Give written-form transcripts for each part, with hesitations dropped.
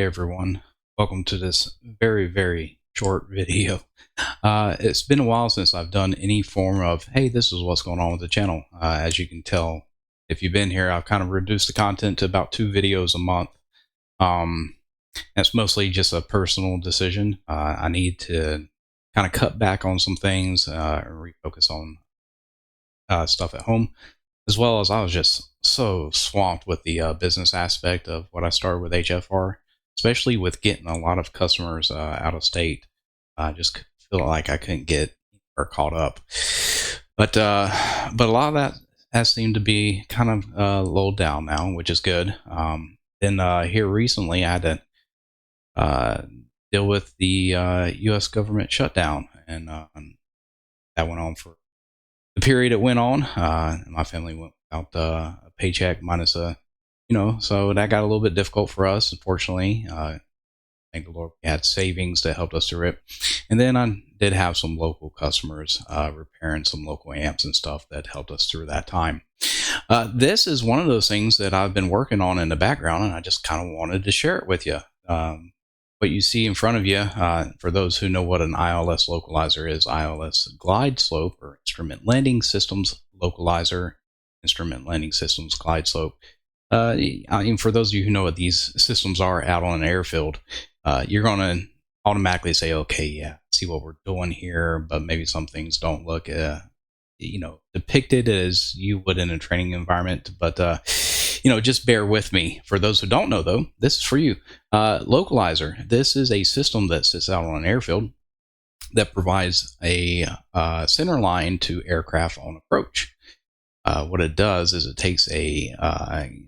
Hey everyone, welcome to this very short video. It's been a while since I've done any form of, hey, this is what's going on with the channel. As you can tell, if you've been here, I've kind of reduced the content to about 2 videos a month. That's mostly just a personal decision. I need to kind of cut back on some things and refocus on stuff at home, as well as I was just so swamped with the business aspect of what I started with HFR, especially with getting a lot of customers out of state. I just feel like I couldn't get or caught up. But a lot of that has seemed to be kind of lulled down now, which is good. Then here recently, I had to deal with the U.S. government shutdown, and that went on for the period it went on. My family went without a paycheck minus so that got a little bit difficult for us, unfortunately. Thank the Lord we had savings that helped us through it. And then I did have some local customers repairing some local amps and stuff that helped us through that time. This is one of those things that I've been working on in the background, and I just kind of wanted to share it with you. What you see in front of you, for those who know what an ILS localizer is, ILS Glideslope, or Instrument Landing Systems Localizer, Instrument Landing Systems Glideslope. For those of you who know what these systems are out on an airfield, you're going to automatically say, okay, yeah, see what we're doing here, but maybe some things don't look, depicted as you would in a training environment. But just bear with me. For those who don't know, though, this is for you. Localizer. This is a system that sits out on an airfield that provides a center line to aircraft on approach. What it does is it takes a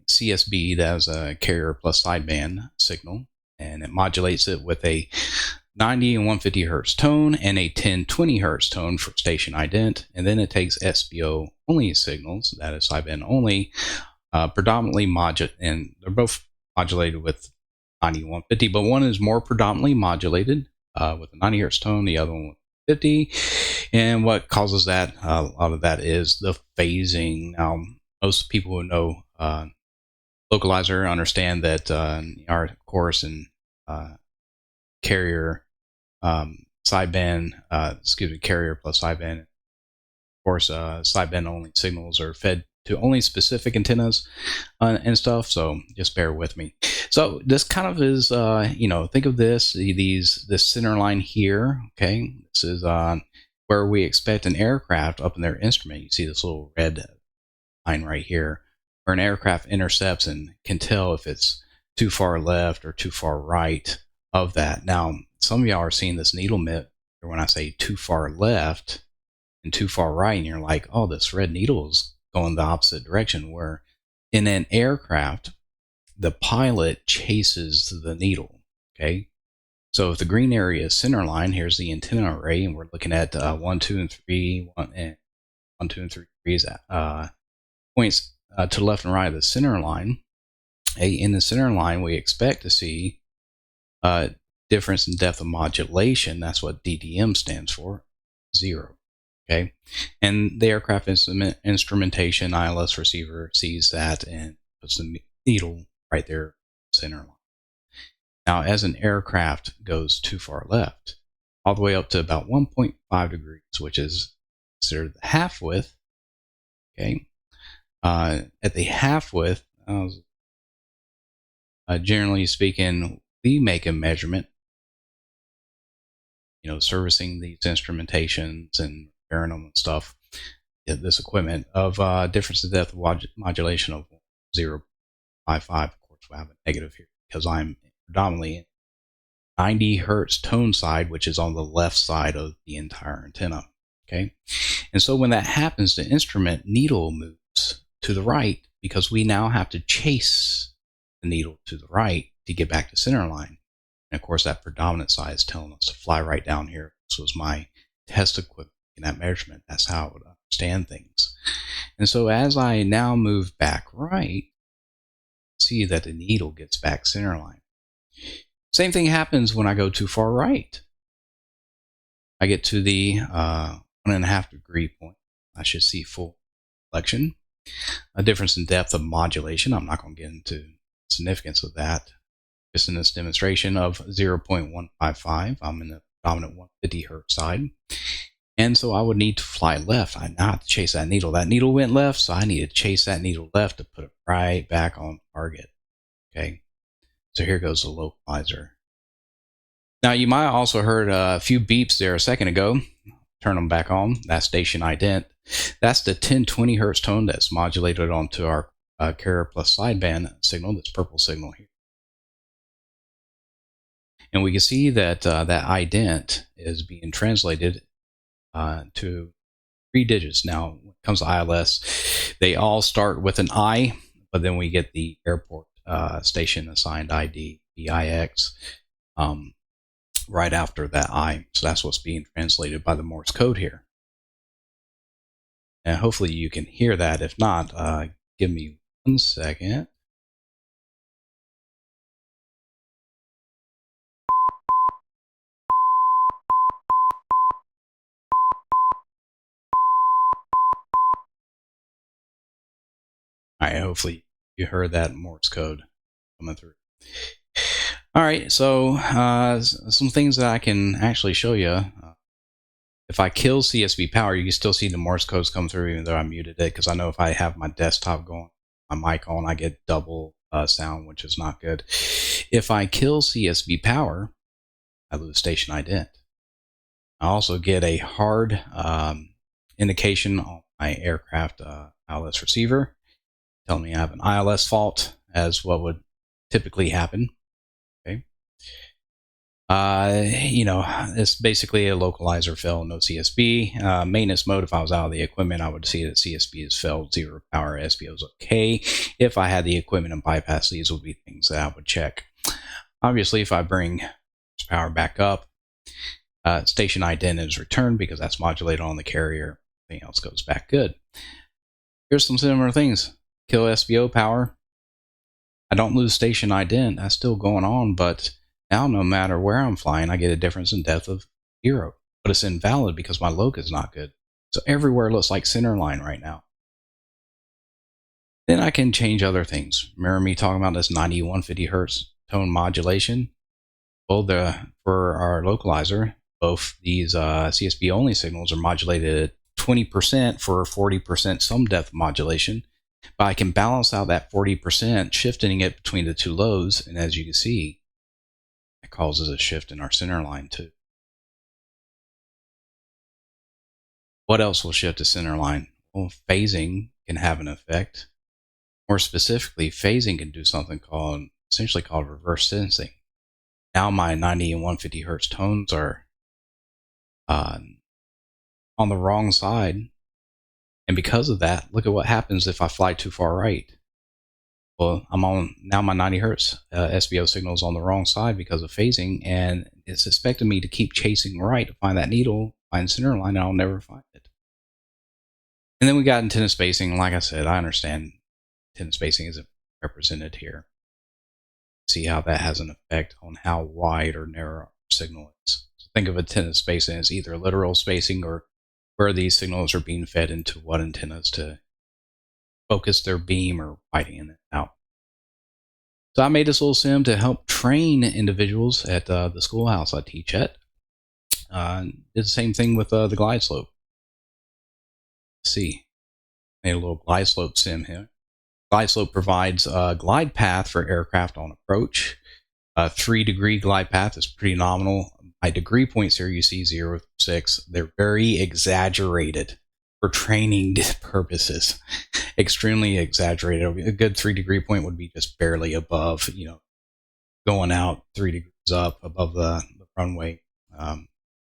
CSB, that is a carrier plus sideband signal, and it modulates it with a 90 and 150 hertz tone and a 10-20 hertz tone for station ident. And then it takes SBO only signals, that is sideband only, predominantly modulated, and they're both modulated with 90 and 150, but one is more predominantly modulated with a 90 hertz tone, the other one with 50. And what causes that, a lot of that is the phasing. Now, most people who know localizer understand that our course in carrier sideband, carrier plus sideband. Of course, sideband only signals are fed to only specific antennas and stuff. So just bear with me. So this kind of is, think of this center line here. Okay, this is where we expect an aircraft up in their instrument. You see this little red line right here, where an aircraft intercepts and can tell if it's too far left or too far right of that. Now, some of y'all are seeing this needle mitt when I say too far left and too far right, and you're like, oh, this red needle is going the opposite direction, where in an aircraft, the pilot chases the needle. Okay, so if the green area is center line, here's the antenna array, and we're looking at 1, 2, and 3, 1, 2, and 3 degrees points to the left and right of the center line. In the center line, we expect to see difference in depth of modulation. That's what DDM stands for, 0. Okay, and the aircraft instrumentation ILS receiver sees that and puts the needle right there, center line. Now, as an aircraft goes too far left, all the way up to about 1.5 degrees, which is considered the half width. Okay, at the half width, generally speaking, we make a measurement, servicing these instrumentations and repairing them and stuff, this equipment, of difference in depth of modulation of 0.55. Of course, we have a negative here because I'm predominantly 90 hertz tone side, which is on the left side of the entire antenna. Okay, and so when that happens, the instrument needle moves to the right because we now have to chase the needle to the right to get back to center line. And of course, that predominant side is telling us to fly right down here. This was my test equipment in that measurement. That's how I would understand things. And so as I now move back right, see that the needle gets back center line. Same thing happens when I go too far right. I get to the 1.5 degree point. I should see full reflection. A difference in depth of modulation. I'm not going to get into significance of that. just in this demonstration of 0.155. I'm in the dominant 150 hertz side. And so I would need to fly left. I now have to chase that needle. That needle went left, so I need to chase that needle left to put it right back on target. Okay, so here goes the localizer. Now you might have also heard a few beeps there a second ago. Turn them back on. That's station ident. That's the 1020 hertz tone that's modulated onto our carrier plus sideband signal, this purple signal here. And we can see that that ident is being translated to 3 digits. Now, when it comes to ILS, they all start with an I, but then we get the airport station assigned ID, BIX, right after that I. So that's what's being translated by the Morse code here. And hopefully you can hear that. If not, give me 1 second. All right, hopefully you heard that Morse code coming through. All right, so some things that I can actually show you. If I kill CSV power, you can still see the Morse codes come through even though I muted it, because I know if I have my desktop going, my mic on, I get double sound, which is not good. If I kill CSV power, I lose station ident. I also get a hard indication on my aircraft ILS receiver, telling me I have an ILS fault, as what would typically happen. Okay. It's basically a localizer fail, no CSB. Maintenance mode, if I was out of the equipment, I would see that CSB has failed, 0 power, SBO is okay. If I had the equipment and bypass, these would be things that I would check. Obviously, if I bring power back up, station ident is returned because that's modulated on the carrier. Everything else goes back good. Here's some similar things. Kill SBO power. I don't lose station ident. That's still going on, but now no matter where I'm flying, I get a difference in depth of 0. But it's invalid because my loc is not good. So everywhere looks like center line right now. Then I can change other things. Remember me talking about this 90-150 hertz tone modulation? Well, for our localizer, both these CSB only signals are modulated at 20% for 40% some depth modulation. But I can balance out that 40%, shifting it between the 2 lows, and as you can see, it causes a shift in our center line too. What else will shift the center line? Well, phasing can have an effect. More specifically, phasing can do something essentially called reverse sensing. Now my 90 and 150 hertz tones are on the wrong side. And because of that, look at what happens if I fly too far right. Well, I'm on now my 90 hertz SBO signal is on the wrong side because of phasing, and it's expecting me to keep chasing right to find that needle, find center line, and I'll never find it. And then we got antenna spacing. Like I said, I understand antenna spacing isn't represented here. See how that has an effect on how wide or narrow our signal is. So think of antenna spacing as either literal spacing or where these signals are being fed into what antennas to focus their beam or widening it out. So I made this little sim to help train individuals at the schoolhouse I teach at. Did the same thing with the Glideslope. Let's see, made a little Glideslope sim here. Glideslope provides a glide path for aircraft on approach. A 3-degree glide path is pretty nominal. My degree points here you see 0 through 6. They're very exaggerated for training purposes. Extremely exaggerated. A good 3-degree point would be just barely above, going out 3 degrees up above the runway,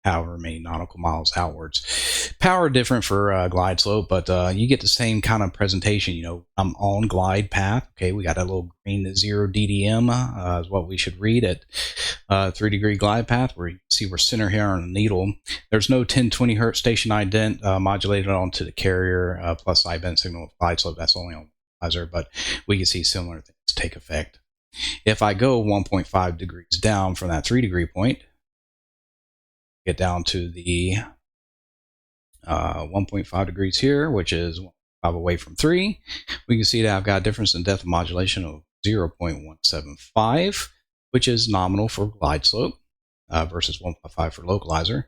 however many nautical miles outwards. Power different for Glideslope, but you get the same kind of presentation. I'm on glide path. Okay, we got a little green 0 DDM is what we should read at 3-degree glide path, where you see we're center here on the needle. There's no 10-20 hertz station ident modulated onto the carrier plus sideband signal with Glideslope. That's only on Localizer, but we can see similar things take effect. If I go 1.5 degrees down from that 3-degree point, get down to the 1.5 degrees here, which is 5 away from 3, we can see that I've got a difference in depth of modulation of 0.175. which is nominal for Glideslope versus 1.5 for Localizer.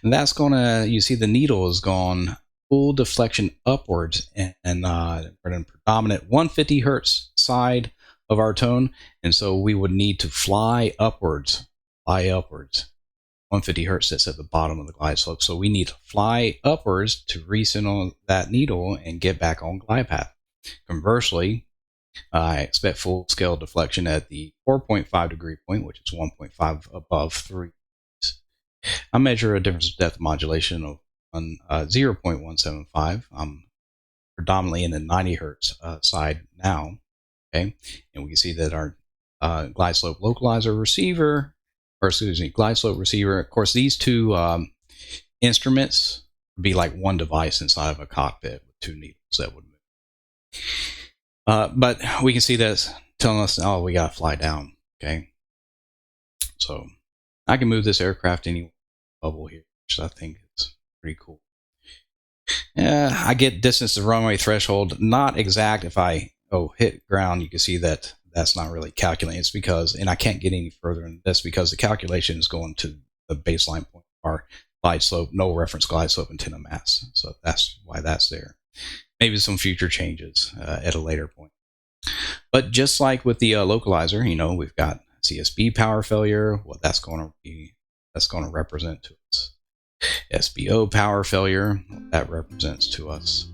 And that's going to, you see the needle has gone full deflection upwards, and we're in predominant 150 hertz side of our tone. And so we would need to fly upwards. 150 hertz sits at the bottom of the glide slope. So we need to fly upwards to recenter that needle and get back on glide path. Conversely, I expect full scale deflection at the 4.5 degree point, which is 1.5 above 3. I measure a difference of depth modulation of 0.175. I'm predominantly in the 90 hertz side now. Okay, and we can see that our Glideslope Localizer receiver, or excuse me, Glideslope receiver. Of course, these two instruments would be like one device inside of a cockpit with two needles that would move. But we can see that it's telling us, oh, we got to fly down. Okay, so I can move this aircraft any bubble here, which I think is pretty cool. I get distance to runway threshold, not exact. If I hit ground, you can see that that's not really calculating. It's because, and I can't get any further than this because the calculation is going to the baseline point of our glide slope, no reference glide slope antenna mass. So that's why that's there. Maybe some future changes at a later point. But just like with the localizer, we've got CSB power failure. What that's going to represent to us. SBO power failure, what that represents to us.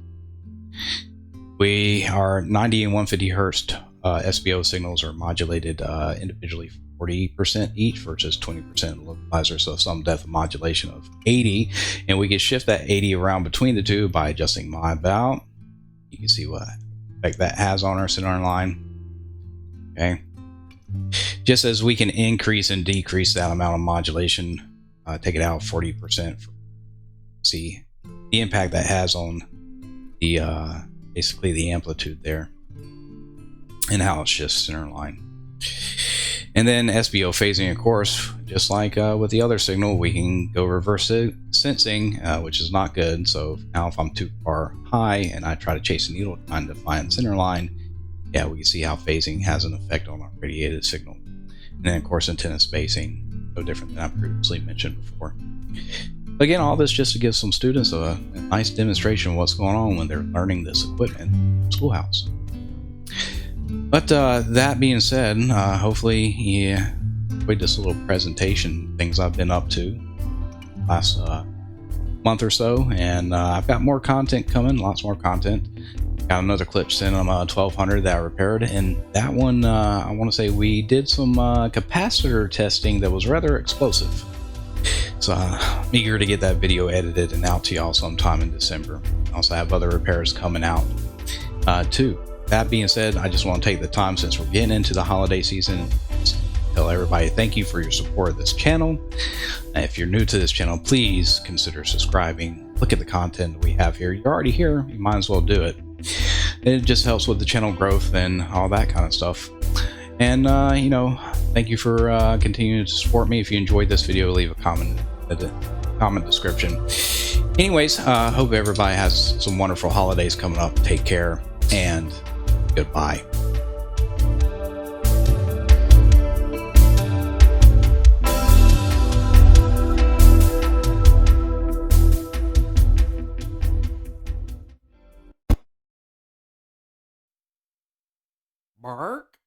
We are 90 and 150 hertz SBO signals are modulated individually 40% each versus 20% localizer, so some depth of modulation of 80, and we can shift that 80 around between the two by adjusting mod bout. You can see what effect that has on our center line. Okay, just as we can increase and decrease that amount of modulation, take it out 40%. See the impact that has on the basically the amplitude there and how it shifts center line. And then SBO phasing, of course, just like with the other signal, we can go reverse sensing, which is not good. So now if I'm too far high and I try to chase a needle trying to find center line, yeah, we can see how phasing has an effect on our radiated signal. And then of course antenna spacing, no different than I previously mentioned before. Again, all this just to give some students a nice demonstration of what's going on when they're learning this equipment in schoolhouse. But that being said, hopefully you enjoyed this little presentation, things I've been up to last month or so, and I've got more content coming, lots more content. Got another clip sent on 1200 that I repaired, and that one, I want to say we did some capacitor testing that was rather explosive. So I'm eager to get that video edited and out to y'all sometime in December. I also have other repairs coming out too. That being said, I just want to take the time, since we're getting into the holiday season, to tell everybody thank you for your support of this channel. If you're new to this channel, please consider subscribing. Look at the content that we have here. You're already here, you might as well do it. It just helps with the channel growth and all that kind of stuff. And thank you for continuing to support me. If you enjoyed this video, leave a comment in the comment description. Anyways, hope everybody has some wonderful holidays coming up. Take care and goodbye. Bark.